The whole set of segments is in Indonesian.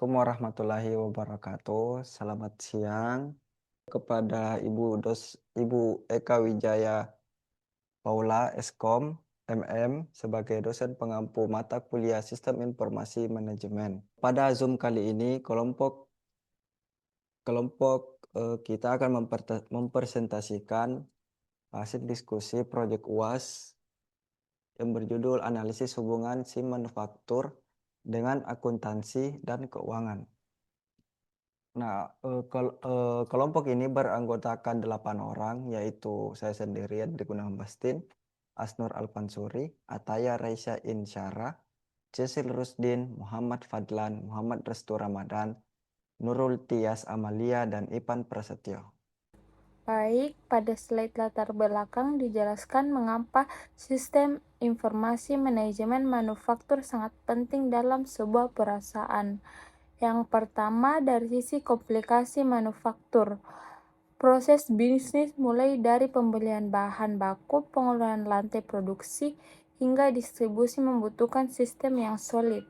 Assalamualaikum warahmatullahi wabarakatuh. Selamat siang kepada Ibu Eka Wijaya Paula Eskom MM sebagai dosen pengampu mata kuliah Sistem Informasi Manajemen. Pada Zoom kali ini kelompok kelompok kita akan mempresentasikan hasil diskusi proyek UAS yang berjudul Analisis Hubungan SIM Manufaktur dengan Akuntansi dan Keuangan. Nah, kelompok ini beranggotakan 8 orang, yaitu saya sendiri, Andri Gunawan Bastin, Asnur Alfansuri, Ataya Raisya Insyara, Cecil Rusdin, Muhammad Fadlan, Muhammad Restu Ramadan, Nurul Tias Amalia, dan Ipan Prasetyo. Baik, pada slide latar belakang dijelaskan mengapa sistem informasi manajemen manufaktur sangat penting dalam sebuah perusahaan. Yang pertama, dari sisi komplikasi manufaktur. Proses bisnis mulai dari pembelian bahan baku, pengelolaan lantai produksi, hingga distribusi membutuhkan sistem yang solid.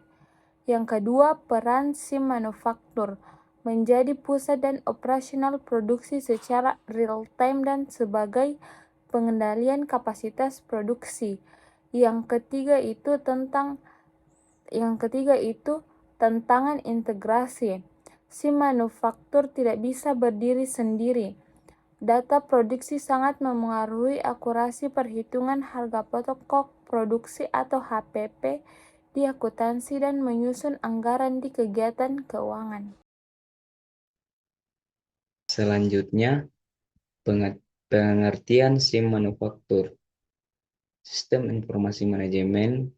Yang kedua, peran SIM manufaktur menjadi pusat dan operasional produksi secara real-time dan sebagai pengendalian kapasitas produksi. Yang ketiga itu tantangan integrasi. SIM manufaktur tidak bisa berdiri sendiri. Data produksi sangat memengaruhi akurasi perhitungan harga pokok produksi atau HPP di akuntansi dan menyusun anggaran di kegiatan keuangan. Selanjutnya, pengertian SIM manufaktur. Sistem informasi manajemen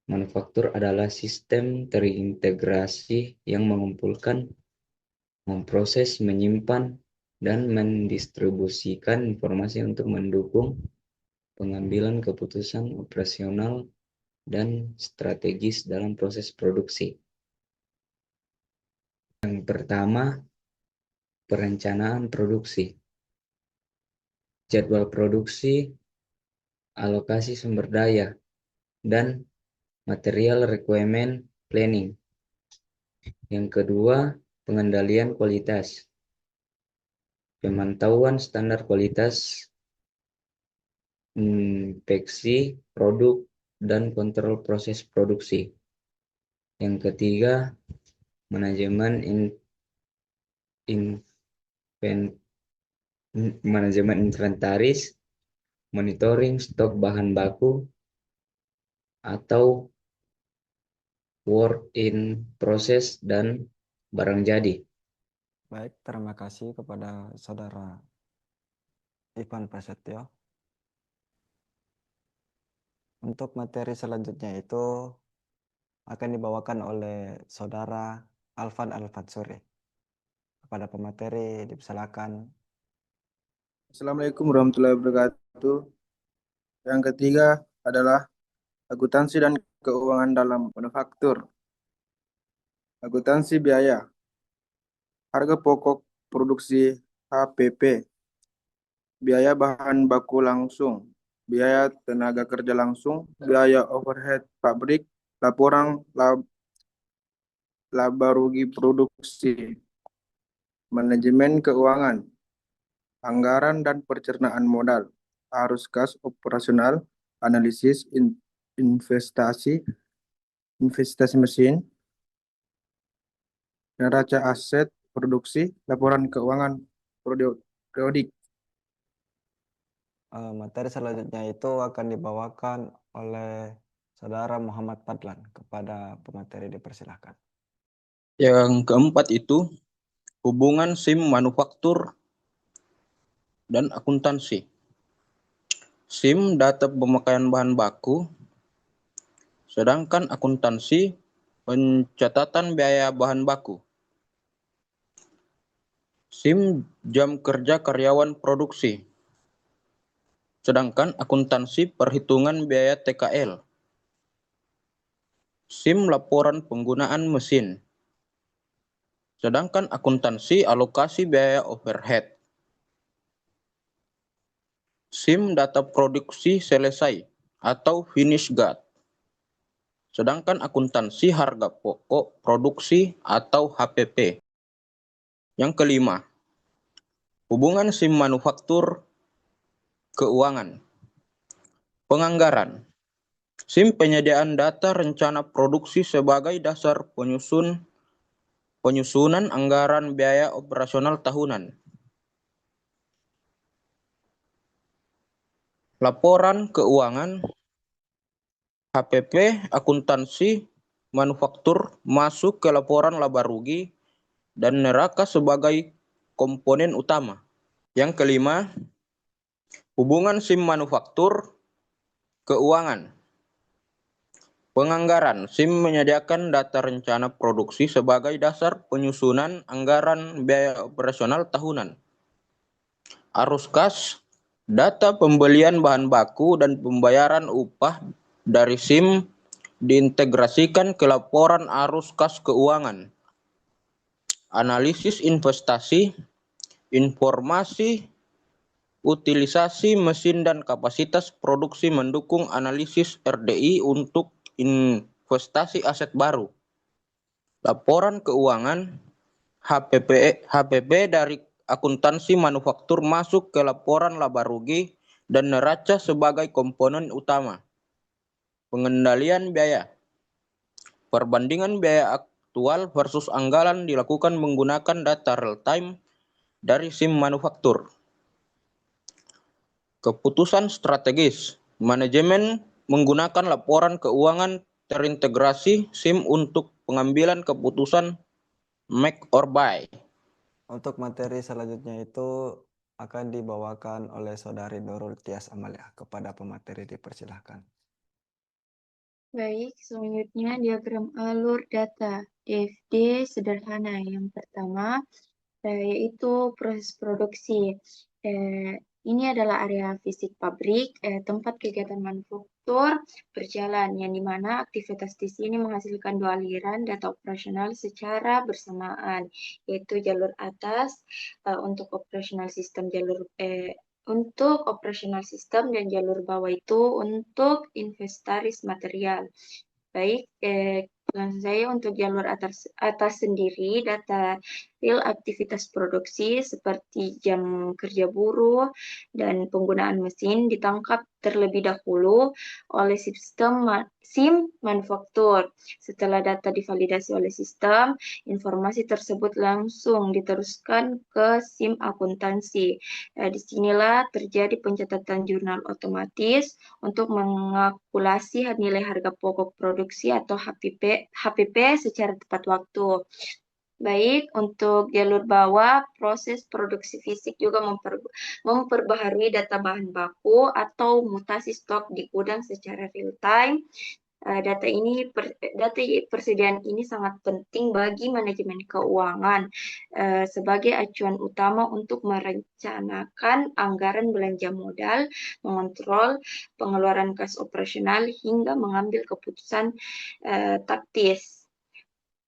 manufaktur adalah sistem terintegrasi yang mengumpulkan, memproses, menyimpan, dan mendistribusikan informasi untuk mendukung pengambilan keputusan operasional dan strategis dalam proses produksi. Yang pertama, perencanaan produksi. Jadwal produksi, alokasi sumber daya, dan material requirement planning. Yang kedua, pengendalian kualitas. Pemantauan standar kualitas, inspeksi produk, dan kontrol proses produksi. Yang ketiga, manajemen inventaris, monitoring stok bahan baku atau work in process dan barang jadi. Baik, terima kasih kepada Saudara Ipan Prasetyo. Untuk materi selanjutnya itu akan dibawakan oleh Saudara Alfan Alfansuri. Kepada pemateri dipersilakan. Assalamualaikum warahmatullahi wabarakatuh. Yang ketiga adalah akuntansi dan keuangan dalam manufaktur. Akuntansi biaya, harga pokok produksi HPP, biaya bahan baku langsung, biaya tenaga kerja langsung, biaya overhead pabrik, laporan laba rugi produksi, manajemen keuangan, anggaran dan pencernaan modal, arus kas operasional, analisis investasi mesin, neraca aset produksi, laporan keuangan periodik. Materi selanjutnya itu akan dibawakan oleh Saudara Muhammad Fadlan. Kepada pemateri dipersilakan. Yang keempat itu hubungan SIM manufaktur dan akuntansi. SIM data pemakaian bahan baku, sedangkan akuntansi pencatatan biaya bahan baku. SIM jam kerja karyawan produksi, sedangkan akuntansi perhitungan biaya TKL. SIM laporan penggunaan mesin, sedangkan akuntansi alokasi biaya overhead. SIM data produksi selesai atau finish good, sedangkan akuntansi harga pokok produksi atau HPP. Yang kelima, hubungan SIM manufaktur keuangan. Penganggaran. SIM penyediaan data rencana produksi sebagai dasar penyusunan anggaran biaya operasional tahunan. Laporan keuangan, HPP, akuntansi, manufaktur masuk ke laporan laba rugi dan neraca sebagai komponen utama. Yang kelima, hubungan SIM manufaktur keuangan. Penganggaran. SIM menyediakan data rencana produksi sebagai dasar penyusunan anggaran biaya operasional tahunan. Arus kas, data pembelian bahan baku dan pembayaran upah dari SIM diintegrasikan ke laporan arus kas keuangan. Analisis investasi, informasi, utilisasi mesin dan kapasitas produksi mendukung analisis RDI untuk investasi aset baru. Laporan keuangan HPP dari akuntansi manufaktur masuk ke laporan laba rugi dan neraca sebagai komponen utama. Pengendalian biaya. Perbandingan biaya aktual versus anggaran dilakukan menggunakan data real time dari SIM manufaktur. Keputusan strategis. Manajemen menggunakan laporan keuangan terintegrasi SIM untuk pengambilan keputusan make or buy. Untuk materi selanjutnya itu akan dibawakan oleh Saudari Nurul Tias Amalia. Kepada pemateri dipersilahkan. Baik, selanjutnya diagram alur data DFD sederhana. Yang pertama yaitu proses produksi. Ini adalah area fisik pabrik, tempat kegiatan manufaktur berjalan, yang dimana aktivitas di sini menghasilkan dua aliran data operasional secara bersamaan, yaitu jalur atas untuk operasional sistem untuk operasional sistem dan jalur bawah itu untuk inventaris material. Baik, langsung saja untuk jalur atas sendiri, data real aktivitas produksi seperti jam kerja buruh dan penggunaan mesin ditangkap terlebih dahulu oleh sistem SIM manufaktur. Setelah data divalidasi oleh sistem, informasi tersebut langsung diteruskan ke SIM akuntansi. Disinilah terjadi pencatatan jurnal otomatis untuk mengakulasi nilai harga pokok produksi atau HPP secara tepat waktu. Baik, untuk jalur bawah, proses produksi fisik juga memperbaharui data bahan baku atau mutasi stok di gudang secara real time. Data persediaan ini sangat penting bagi manajemen keuangan sebagai acuan utama untuk merencanakan anggaran belanja modal, mengontrol pengeluaran kas operasional, hingga mengambil keputusan taktis.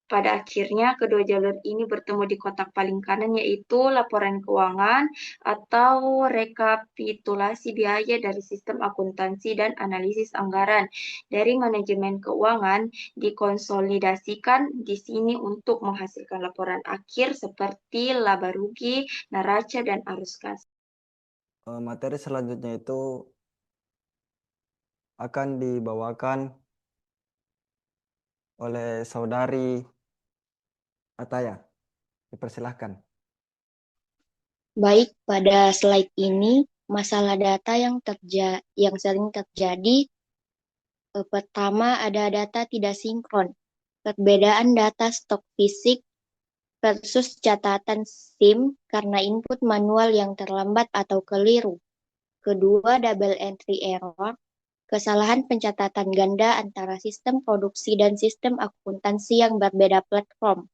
Pada akhirnya, kedua jalur ini bertemu di kotak paling kanan, yaitu laporan keuangan atau rekapitulasi biaya dari sistem akuntansi dan analisis anggaran dari manajemen keuangan dikonsolidasikan di sini untuk menghasilkan laporan akhir seperti laba rugi, neraca, dan arus kas. Materi selanjutnya itu akan dibawakan oleh Saudari Ataya. Dipersilahkan. Baik, pada slide ini masalah data yang sering terjadi. Pertama, ada data tidak sinkron. Perbedaan data stok fisik versus catatan SIM karena input manual yang terlambat atau keliru. Kedua, double entry error. Kesalahan pencatatan ganda antara sistem produksi dan sistem akuntansi yang berbeda platform.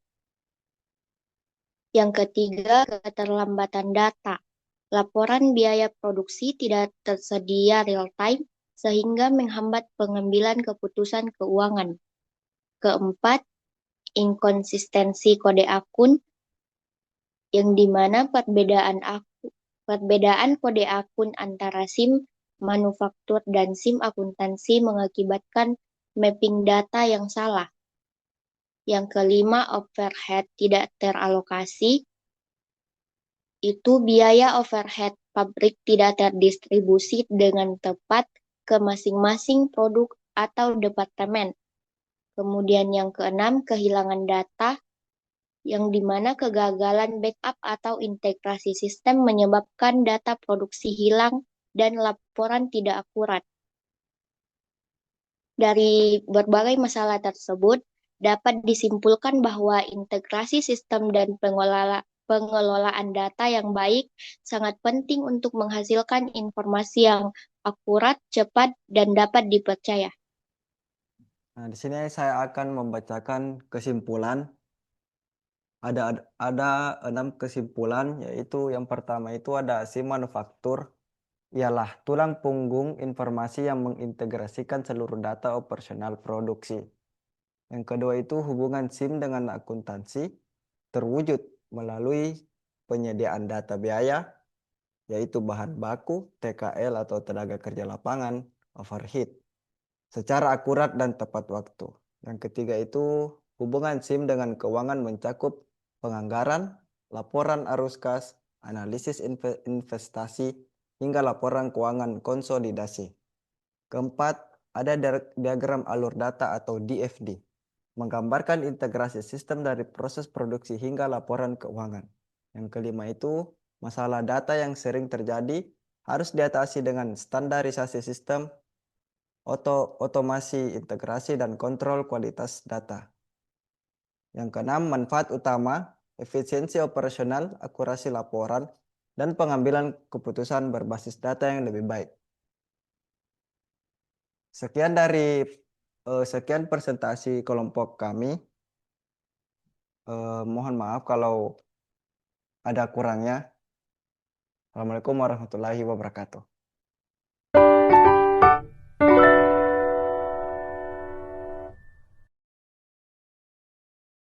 Yang ketiga, keterlambatan data. Laporan biaya produksi tidak tersedia real-time sehingga menghambat pengambilan keputusan keuangan. Keempat, inkonsistensi kode akun, yang dimana perbedaan kode akun antara SIM manufaktur dan SIM akuntansi mengakibatkan mapping data yang salah. Yang kelima, overhead tidak teralokasi. Itu biaya overhead pabrik tidak terdistribusi dengan tepat ke masing-masing produk atau departemen. Kemudian yang keenam, kehilangan data, yang dimana kegagalan backup atau integrasi sistem menyebabkan data produksi hilang dan laporan tidak akurat. Dari berbagai masalah tersebut, dapat disimpulkan bahwa integrasi sistem dan pengelolaan data yang baik sangat penting untuk menghasilkan informasi yang akurat, cepat, dan dapat dipercaya. Nah, di sini saya akan membacakan kesimpulan. Ada 6 kesimpulan, yaitu yang pertama itu ada SIM manufaktur ialah tulang punggung informasi yang mengintegrasikan seluruh data operasional produksi. Yang kedua itu hubungan SIM dengan akuntansi terwujud melalui penyediaan data biaya, yaitu bahan baku, TKL atau tenaga kerja lapangan, overhead, secara akurat dan tepat waktu. Yang ketiga itu hubungan SIM dengan keuangan mencakup penganggaran, laporan arus kas, analisis investasi, hingga laporan keuangan konsolidasi. Keempat, ada diagram alur data atau DFD, menggambarkan integrasi sistem dari proses produksi hingga laporan keuangan. Yang kelima itu masalah data yang sering terjadi harus diatasi dengan standarisasi sistem, otomasi, integrasi, dan kontrol kualitas data. Yang keenam, manfaat utama, efisiensi operasional, akurasi laporan, dan pengambilan keputusan berbasis data yang lebih baik. Sekian presentasi kelompok kami. Mohon maaf kalau ada kurangnya. Assalamualaikum warahmatullahi wabarakatuh.